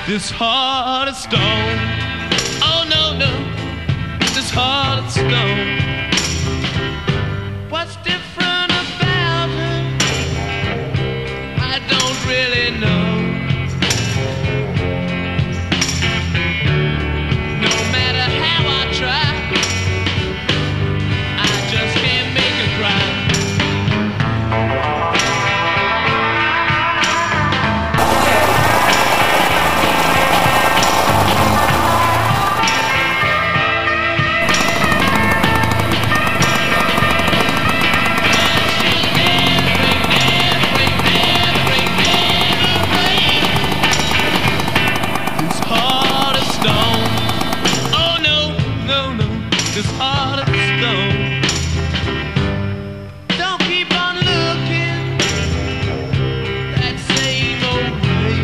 This heart of stone. Oh no, no, this heart of stone. What's different about her? I don't really know. No matter how I try, I just can't make her cry. This heart of stone. Don't keep on looking that same old way.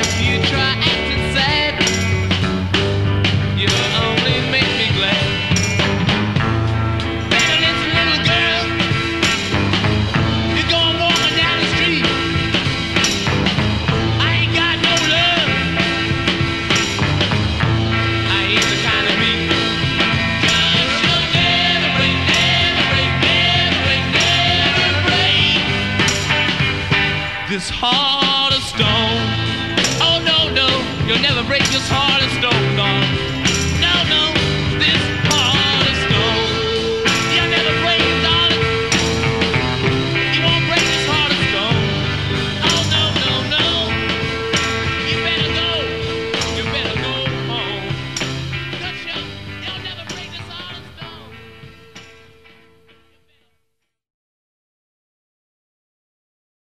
If you try acting sad, you'll only make me glad. Better listen, little girl, you're going walking down the street. I ain't got no love. This heart